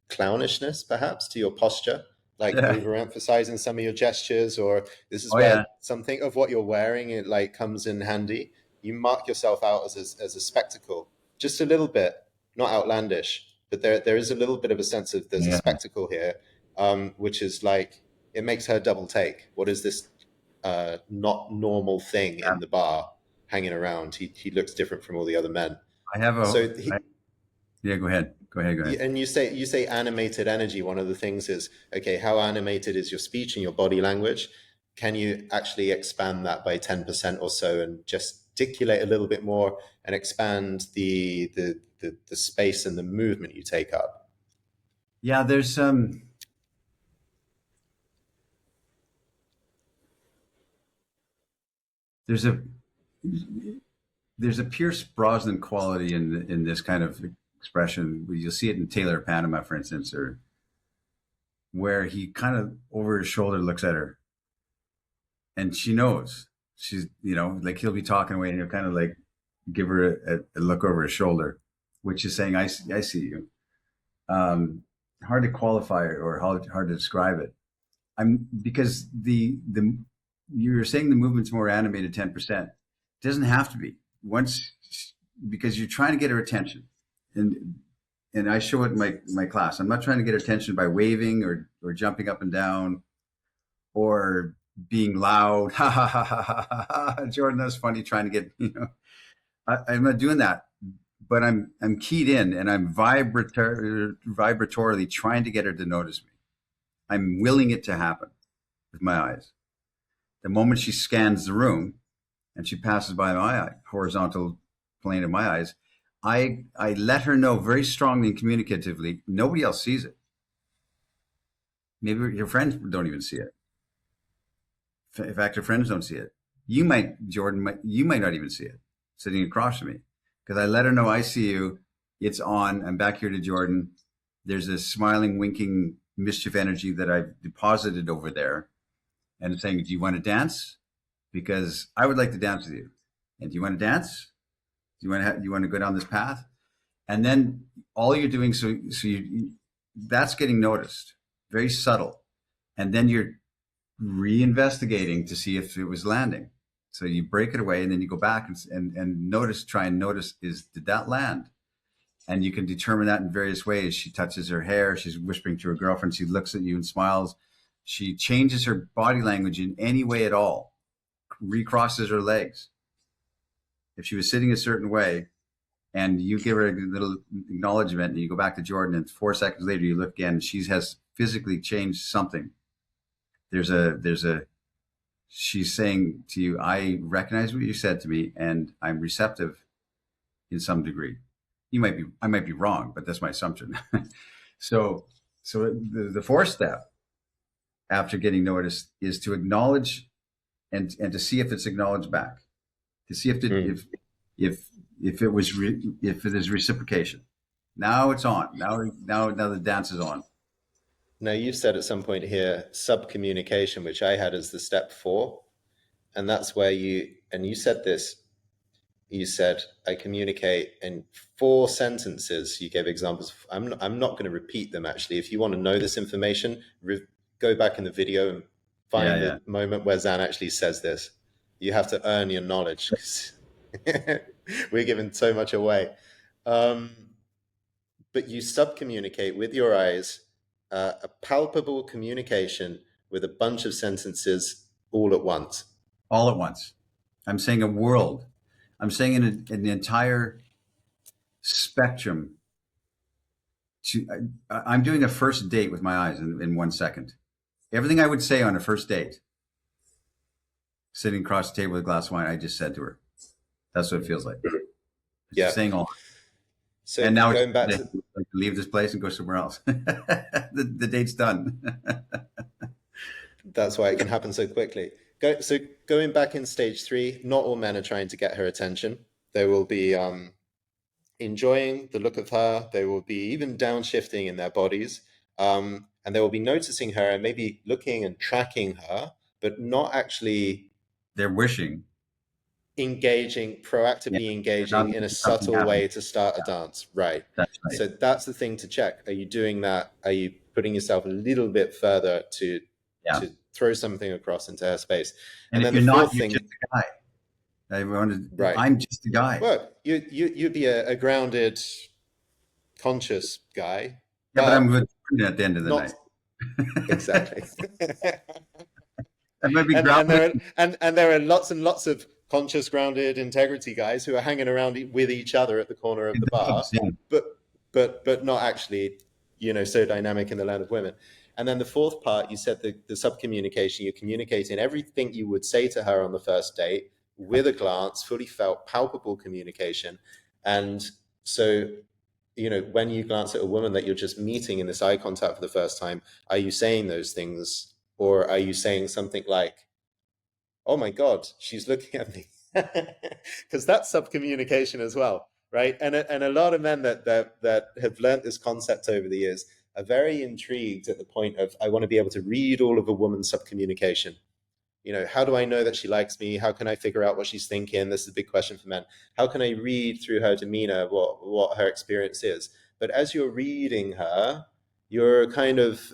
clownishness, perhaps, to your posture, like Yeah. overemphasizing some of your gestures, or this is Oh where yeah. something of what you're wearing it like comes in handy. You mark yourself out as a spectacle, just a little bit, not outlandish, but there is a little bit of a sense of there's a Yeah. spectacle here, which is like it makes her double take. What is this not normal thing Yeah. in the bar hanging around? He looks different from all the other men. I have a. So Yeah. Go ahead. Go ahead. Go ahead. and you say animated energy. One of the things is, okay, how animated is your speech and your body language? Can you actually expand that by 10% or so and gesticulate a little bit more and expand the space and the movement you take up? Yeah. There's a there's a Pierce Brosnan quality in this kind of expression. You'll see it in Taylor Panama, for instance, or where he kind of over his shoulder looks at her, and she knows she's like he'll be talking away, and he'll kind of like give her a look over his shoulder, which is saying, I see you. Hard to qualify or hard to describe it. Because the you're saying the movement's more animated 10%. It doesn't have to be. Once, because you're trying to get her attention, and I show it in my class. I'm not trying to get her attention by waving or jumping up and down or being loud. Ha ha ha ha ha ha. Jordan, that's funny. Trying to get I'm not doing that, but I'm keyed in and I'm vibratorily trying to get her to notice me. I'm willing it to happen with my eyes. The moment she scans the room and she passes by my horizontal plane of my eyes, I let her know very strongly and communicatively. Nobody else sees it. Maybe your friends don't even see it. In fact, your friends don't see it. You might, Jordan, you might not even see it sitting across from me because I let her know I see you. It's on. I'm back here to Jordan. There's a smiling, winking mischief energy that I've deposited over there, and saying, "Do you want to dance? Because I would like to dance with you. And do you want to dance? Do you want to go down this path?" And then all you're doing, that's getting noticed, very subtle, and then you're reinvestigating to see if it was landing. So you break it away, and then you go back and notice, try and notice, did that land? And you can determine that in various ways. She touches her hair. She's whispering to her girlfriend. She looks at you and smiles. She changes her body language in any way at all, recrosses her legs. If she was sitting a certain way and you give her a little acknowledgement and you go back to Jordan and 4 seconds later you look again and she has physically changed something. She's saying to you, I recognize what you said to me and I'm receptive in some degree. I might be wrong, but that's my assumption. So the fourth step after getting noticed is to acknowledge and to see if it's acknowledged back, to see if if it is reciprocation. Now it's on. Now the dance is on. Now, you've said at some point here, subcommunication, which I had as the step 4. And that's where you said this, you said, I communicate in 4 sentences. You gave examples. I'm not going to repeat them, actually. If you want to know this information, go back in the video and Yeah, find yeah. the moment where Zan actually says this. You have to earn your knowledge, because we're giving so much away. But you subcommunicate with your eyes, a palpable communication with a bunch of sentences all at once. All at once. I'm saying a world. I'm saying in an entire spectrum. I'm doing a first date with my eyes in 1 second. Everything I would say on a first date, sitting across the table with a glass of wine, I just said to her. That's what it feels like. Yeah. Saying all. So and now going back to leave this place and go somewhere else. The date's done. That's why it can happen so quickly. So going back in stage 3, not all men are trying to get her attention. They will be enjoying the look of her. They will be even downshifting in their bodies. And they will be noticing her and maybe looking and tracking her, but not actually... They're wishing. Proactively engaging in a subtle way to start a dance. Right. That's right. So that's the thing to check. Are you doing that? Are you putting yourself a little bit further to throw something across into her space? And then if you're not, you're just a guy. Right. I'm just a guy. Well, you'd be a grounded, conscious guy. Yeah, but I'm good at the end of the night. Exactly. That might be grounded. And there are lots and lots of conscious, grounded, integrity guys who are hanging around with each other at the corner of the bar, but not actually, so dynamic in the land of women. And then the 4th part, you said the subcommunication. You're communicating everything you would say to her on the first date with a glance, fully felt, palpable communication. And so, when you glance at a woman that you're just meeting in this eye contact for the first time, are you saying those things? Or are you saying something like, oh my God, she's looking at me? Because that's subcommunication as well, right? And a lot of men that have learned this concept over the years are very intrigued at the point of, I want to be able to read all of a woman's subcommunication. How do I know that she likes me? How can I figure out what she's thinking? This is a big question for men. How can I read through her demeanor what her experience is? But as you're reading her, you're kind of,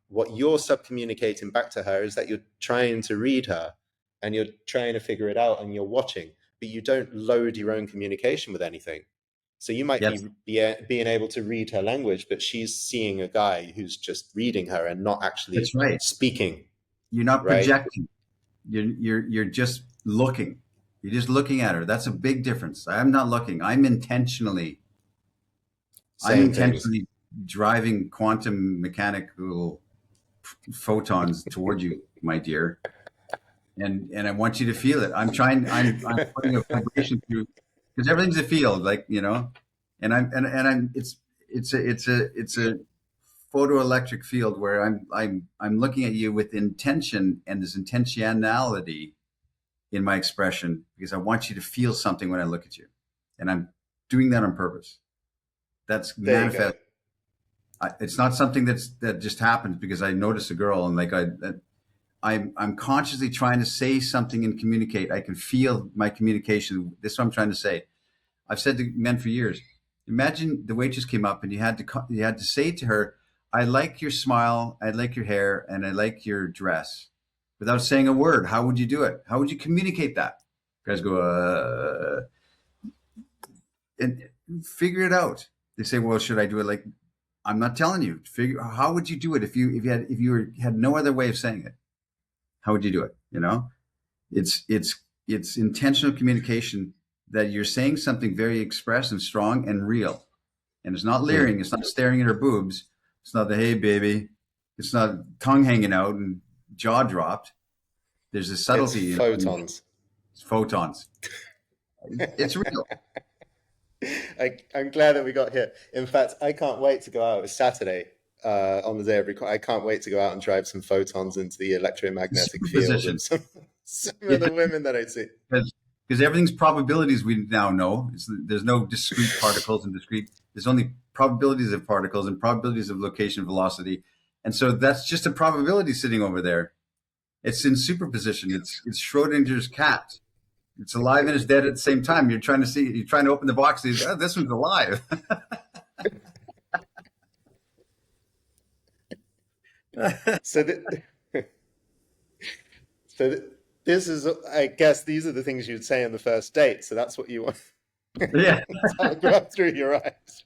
what you're subcommunicating back to her is that you're trying to read her and you're trying to figure it out and you're watching, but you don't load your own communication with anything. So you might be being able to read her language, but she's seeing a guy who's just reading her and not actually speaking. You're not projecting. You're just looking. You're just looking at her. That's a big difference. I'm not looking. I'm intentionally driving quantum mechanical photons toward you, my dear. And I want you to feel it. I'm putting a vibration through, because everything's a field, and it's a photoelectric field where I'm looking at you with intention, and there's intentionality in my expression because I want you to feel something when I look at you, and I'm doing that on purpose. That's manifest. It's not something that just happens because I notice a girl and I'm consciously trying to say something and communicate. I can feel my communication. This is what I'm trying to say. I've said to men for years, imagine the waitress came up and you had to say to her, I like your smile, I like your hair, and I like your dress. Without saying a word, how would you do it? How would you communicate that? You guys go, and figure it out. They say, well, should I do it like, I'm not telling you. How would you do it if you had no other way of saying it? How would you do it? It's intentional communication that you're saying something very express and strong and real. And it's not leering. It's not staring at her boobs. It's not the, hey, baby. It's not tongue hanging out and jaw dropped. There's a subtlety. It's photons. It's photons. It's real. I'm glad that we got here. In fact, I can't wait to go out. It's Saturday on the day of recording. I can't wait to go out and drive some photons into the electromagnetic field of some of the women that I see. Because everything's probabilities we now know. There's no discrete particles and discrete. There's only probabilities of particles and probabilities of location velocity. And so that's just a probability sitting over there. It's in superposition. It's Schrodinger's cat. It's alive and it's dead at the same time. You're trying to open the box. And oh, this one's alive. So, this is, I guess, these are the things you'd say on the first date. So that's what you want. Yeah. I'll go up through your eyes.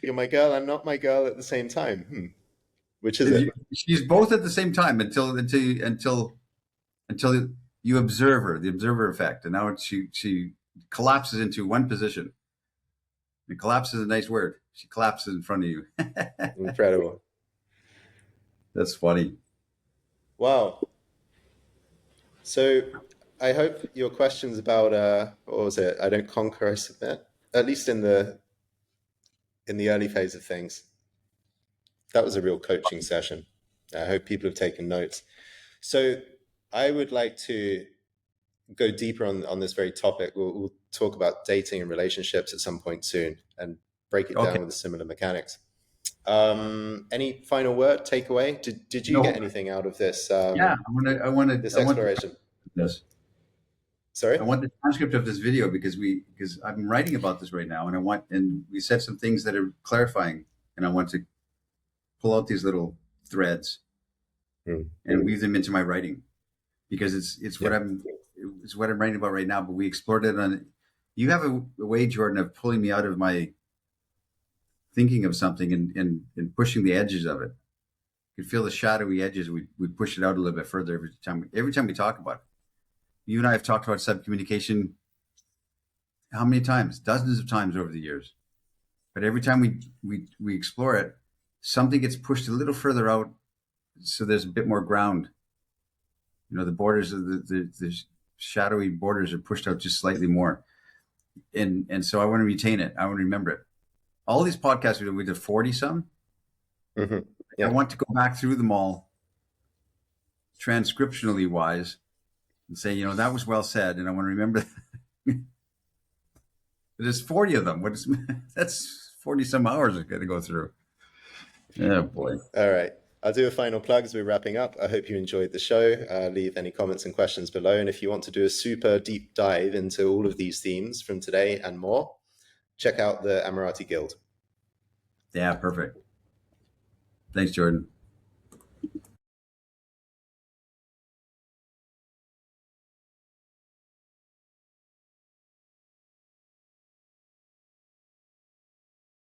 You're my girl. I'm not my girl at the same time. Which is it? She's both at the same time until you observe her, the observer effect, and now she collapses into one position. And collapse is a nice word. She collapses in front of you. Incredible. That's funny. Wow. So I hope your questions about what was it? I don't conquer, I submit. At least in the early phase of things. That was a real coaching session. I hope people have taken notes. So I would like to go deeper on this very topic. We'll talk about dating and relationships at some point soon and break it down with the similar mechanics. Any final word, takeaway? Did you get anything out of this? Yeah, I want exploration. Yes. Sorry? I want the transcript of this video because I'm writing about this right now, and we said some things that are clarifying, and I want to pull out these little threads and weave them into my writing, because it's what I'm writing about right now. But we explored it on. You have a way, Jordan, of pulling me out of my thinking of something and pushing the edges of it. You can feel the shadowy edges. We push it out a little bit further every time we talk about it. You and I have talked about subcommunication how many times? Dozens of times over the years. But every time we explore it, something gets pushed a little further out, so there's a bit more ground. The borders of the shadowy borders are pushed out just slightly more. And so I want to retain it. I want to remember it. All these podcasts we did 40 some. Mm-hmm. Yeah. I want to go back through them all transcriptionally wise and say, that was well said. And I want to remember there's 40 of them. That's 40 some hours I've got to go through. Yeah, boy. All right. I'll do a final plug as we're wrapping up. I hope you enjoyed the show. Leave any comments and questions below. And if you want to do a super deep dive into all of these themes from today and more, check out the Amorata Guild. Yeah, perfect. Thanks, Jordan.